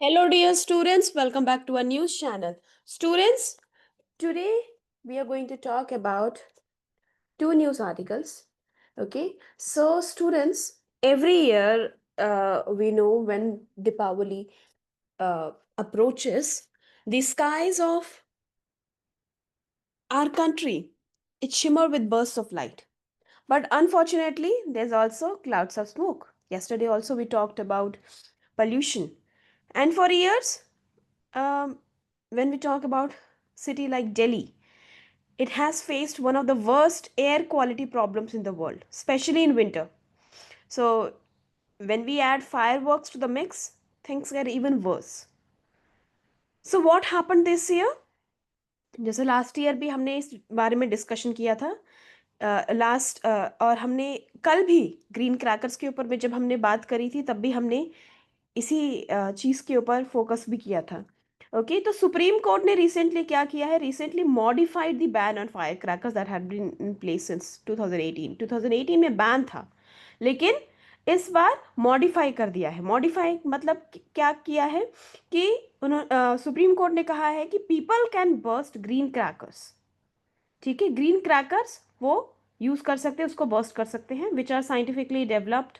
Hello, dear students. Welcome back to our news channel. Students, today we are going to talk about two news articles. Okay, so students, every year we know when Deepavali approaches, the skies of our country it shimmer with bursts of light. But unfortunately, there's also clouds of smoke. Yesterday also we talked about pollution, and for years um, when we talk about city like Delhi, it has faced one of the worst air quality problems in the world, especially in winter. So when we add fireworks to the mix, things get even worse. So what happened this year? जैसे last year भी हमने इस बारे में discussion किया था last और हमने कल भी ग्रीन क्रैकर्स के ऊपर में जब हमने बात करी थी तब भी हमने इसी चीज़ के ऊपर फोकस भी किया था। ओके, तो सुप्रीम कोर्ट ने रिसेंटली क्या किया है, recently modified the ban on fire crackers that had been in place since 2018। 2018 में बैन था, लेकिन इस बार मॉडिफाई कर दिया है। मॉडिफाई मतलब क्या किया है कि सुप्रीम कोर्ट ने कहा है कि people can burst green crackers. ठीक है, ग्रीन क्रैकर्स वो यूज कर सकते हैं, उसको बर्स्ट कर सकते हैं, which are scientifically developed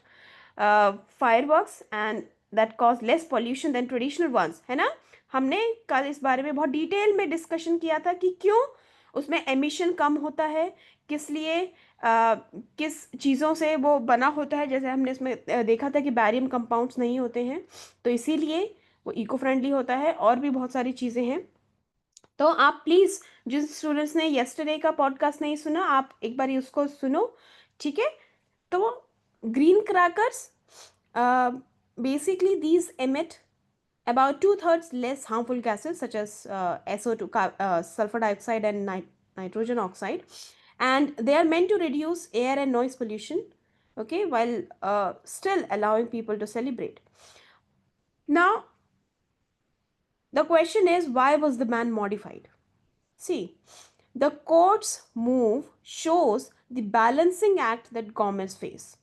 fireworks and that cause less pollution than traditional ones, है ना। हमने कल इस बारे में बहुत डिटेल में डिस्कशन किया था कि क्यों उसमें एमिशन कम होता है, किस लिए किस चीज़ों से वो बना होता है। जैसे हमने इसमें देखा था कि बैरियम कंपाउंड्स नहीं होते हैं, तो इसीलिए वो इको फ्रेंडली होता है, और भी बहुत सारी चीज़ें हैं। तो आप प्लीज़, जिन स्टूडेंट्स ने येस्टरडे का पॉडकास्ट नहीं सुना, आप एक बार उसको सुनो। ठीक है, तो green crackers, basically these emit about two-thirds less harmful gases such as SO2, sulfur dioxide, and nitrogen oxide, and they are meant to reduce air and noise pollution, okay, while still allowing people to celebrate. Now, the question is, why was the ban modified? See, the court's move shows the balancing act that governments face.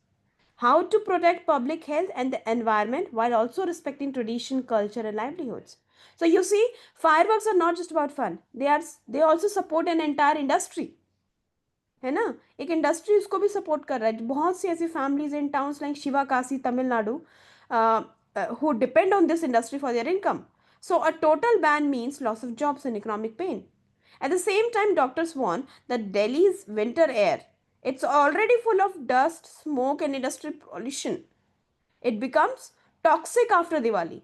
How to protect public health and the environment while also respecting tradition, culture, and livelihoods. So you see, fireworks are not just about fun. They also support an entire industry. है ना, एक industry उसको भी support कर रहा है। बहुत सी ऐसी families in towns like Sivakasi, Tamil Nadu, who depend on this industry for their income. So a total ban means loss of jobs and economic pain. At the same time, doctors warn that Delhi's winter air, it's already full of dust, smoke, and industrial pollution. It becomes toxic after Diwali.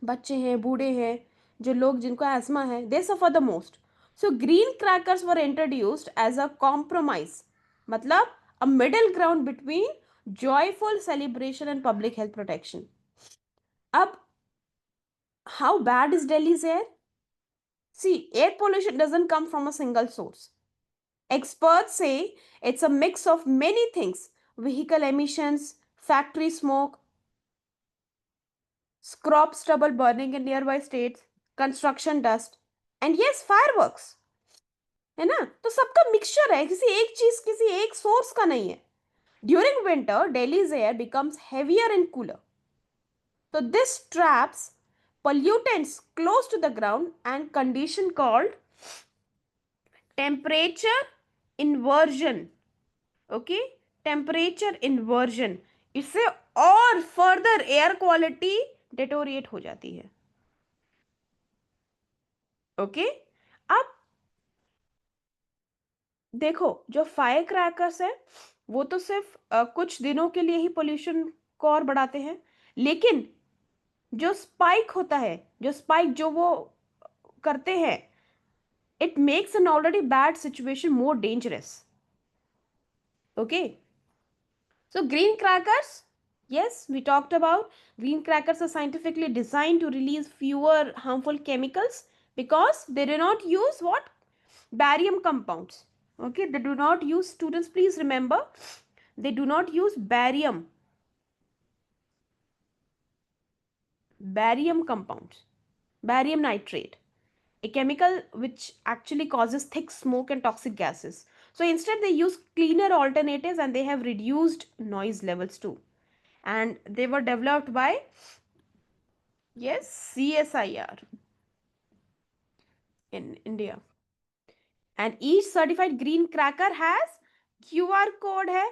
बच्चे हैं, बूढ़े हैं, जो लोग जिनको asthma है, they suffer the most. So green crackers were introduced as a compromise, मतलब a middle ground between joyful celebration and public health protection. अब how bad is Delhi's air? See, air pollution doesn't come from a single source. Experts say it's a mix of many things: vehicle emissions, factory smoke, crop stubble burning in nearby states, construction dust, and yes, fireworks. है ना, तो सबका mixture है, किसी एक चीज, किसी एक सोर्स का नहीं है। During winter Delhi's air becomes heavier and cooler, so this traps pollutants close to the ground and condition called temperature inversion. Okay, temperature inversion, इससे और फर्दर एयर क्वालिटी डिटोरिएट हो जाती है। ओके, अब देखो, जो फायर क्रैकर्स है वो तो सिर्फ कुछ दिनों के लिए ही पोल्यूशन को और बढ़ाते हैं, लेकिन जो स्पाइक होता है, जो स्पाइक जो वो करते हैं, it makes an already bad situation more dangerous. Okay, so green crackers, yes, we talked about green crackers are scientifically designed to release fewer harmful chemicals because they do not use what? Barium compounds. Okay, they do not use, students please remember, they do not use barium compounds, barium nitrate, a chemical which actually causes thick smoke and toxic gases. So instead they use cleaner alternatives, and they have reduced noise levels too. And they were developed by Yes, CSIR in India. And each certified green cracker has QR code है,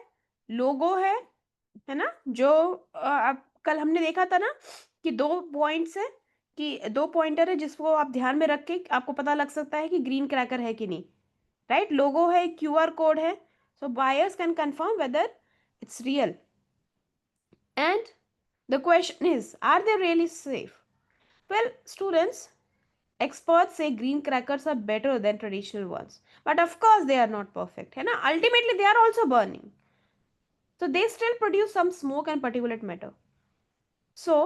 लोगो है ना, जो अब कल हमने देखा था ना कि दो पॉइंट्स है, कि दो पॉइंटर है जिसको आप ध्यान में रख के आपको पता लग सकता है कि ग्रीन क्रैकर है कि नहीं, राइट? लोगो है, क्यूआर कोड है, so buyers can confirm whether it's real. And the question is, are they really safe? Well students, experts say green crackers are better than traditional ones, but of course they are not perfect, है ना? Ultimately they are also burning, so they still produce some smoke and particulate matter. So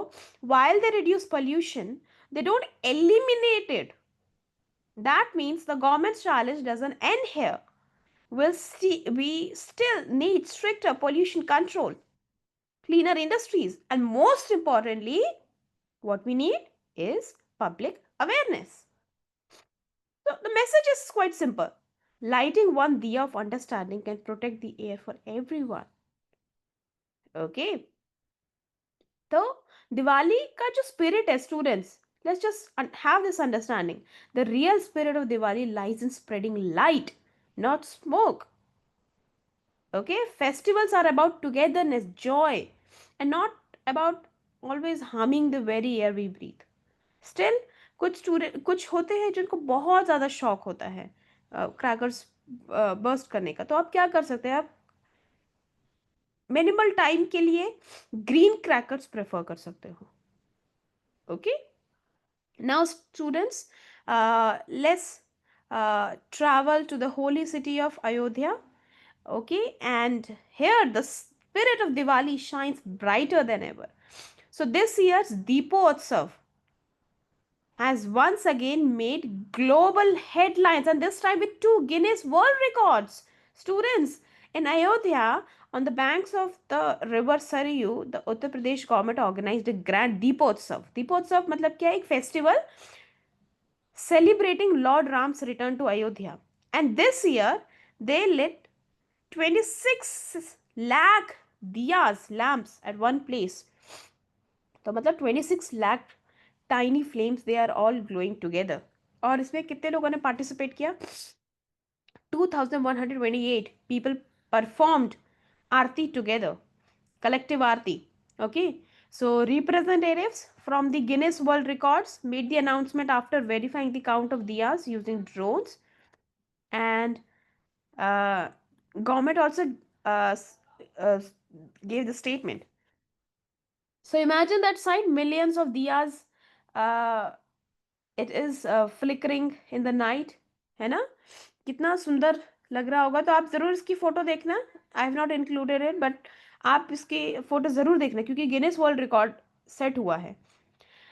while they reduce pollution, they don't eliminate it. That means the government's challenge doesn't end here. We still need stricter pollution control, cleaner industries, and most importantly, what we need is public awareness. So the message is quite simple. Lighting one diya of understanding can protect the air for everyone. Okay. तो दिवाली का जो spirit है students, let's just have this understanding. The real spirit of Diwali lies in spreading light, not smoke. Okay, festivals are about togetherness, joy, and not about always harming the very air we breathe. Still, कुछ student कुछ होते हैं जिनको बहुत ज़्यादा शौक होता है क्रैकर्स बर्स्ट करने का, तो आप क्या कर सकते हैं? आप मिनिमल टाइम के लिए ग्रीन क्रैकर्स प्रेफर कर सकते हो. Okay. Now, students, let's travel to the holy city of Ayodhya. Okay, and here the spirit of Diwali shines brighter than ever. So, this year's Deepotsav has once again made global headlines, and this time with two Guinness World Records. Students, in Ayodhya, on the banks of the river Sarayu, the Uttar Pradesh government organized a grand Deepotsav. Deepotsav मतलब क्या है? एक festival celebrating Lord Ram's return to Ayodhya. And this year, they lit 26 lakh diyas, lamps at one place. तो मतलब 26 lakh tiny flames, they are all glowing together. और इसमें कितने लोगों ने पार्टिसिपेट किया? 2128 people performed Aarti together, collective aarti. Okay, so representatives from the Guinness World Records made the announcement after verifying the count of diyas using drones. And uh, government also uh, uh, gave the statement. So imagine that side, millions of diyas, uh, it is flickering in the night, है ना? कितना सुंदर लग रहा होगा. तो आप ज़रूर इसकी फ़ोटो देखना. I have not included it, but आप इसकी फ़ोटो ज़रूर देखना क्योंकि गिनेस वर्ल्ड रिकॉर्ड सेट हुआ है.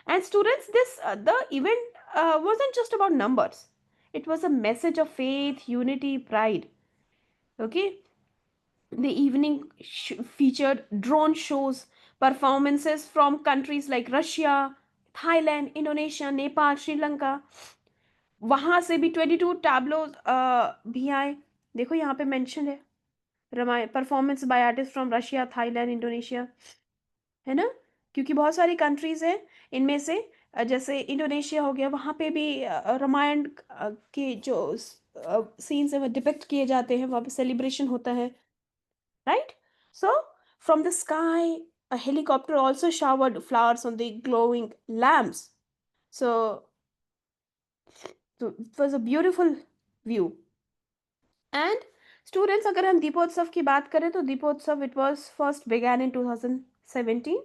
And students, this the event wasn't just about numbers. It was a message of faith, unity, pride. Okay, the evening featured drone shows, performances from countries like Russia, Thailand, Indonesia, Nepal, Sri Lanka. वहां से भी 22 tableau भी आए. देखो यहाँ पे mention है, Ramayan performance by artist from Russia, Thailand, Indonesia, है ना? क्योंकि बहुत सारी कंट्रीज हैं इनमें से, जैसे इंडोनेशिया हो गया, वहाँ पे भी रामायण के जो सीन्स है वो डिपिक्ट किए जाते हैं, वहाँ पे सेलिब्रेशन होता है, right? So from the sky a helicopter also showered flowers on the glowing lamps. So it was a beautiful view. And students, अगर हम दीपोत्सव की बात करें तो Deepotsav it was first began in 2017,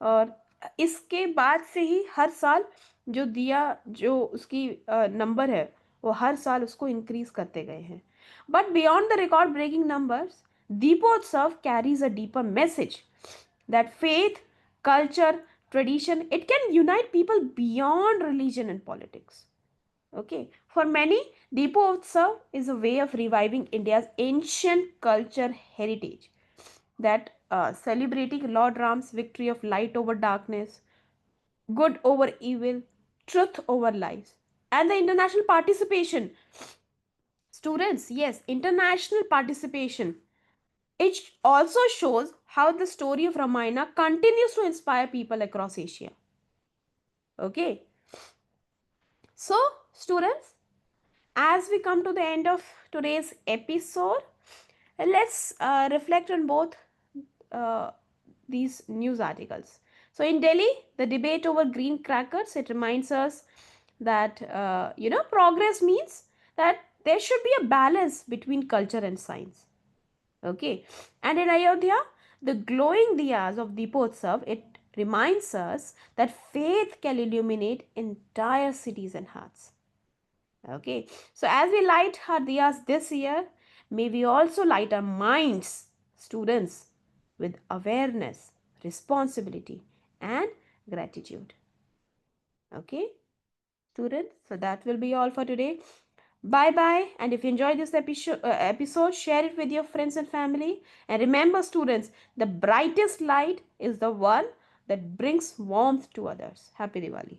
और इसके बाद से ही हर साल जो दिया जो उसकी नंबर है वो हर साल उसको इंक्रीज करते गए हैं. But beyond the record breaking numbers, Deepotsav carries a deeper message that faith, culture, tradition, it can unite people beyond religion and politics. Okay, for many, Deepotsav is a way of reviving India's ancient culture heritage, that celebrating Lord Ram's victory of light over darkness, good over evil, truth over lies, and the international participation. Students, yes, international participation. It also shows how the story of Ramayana continues to inspire people across Asia. Okay. So, students, as we come to the end of today's episode, let's reflect on both uh, these news articles. So, in Delhi, the debate over green crackers, it reminds us that progress means that there should be a balance between culture and science. Okay, and in Ayodhya, the glowing diyas of Deepotsav, it reminds us that faith can illuminate entire cities and hearts. Okay, so as we light our diyas this year, may we also light our minds, students, with awareness, responsibility, and gratitude. Okay, students, so that will be all for today. Bye bye. And if you enjoyed this episode, share it with your friends and family. And remember, students, the brightest light is the one that brings warmth to others. Happy Diwali.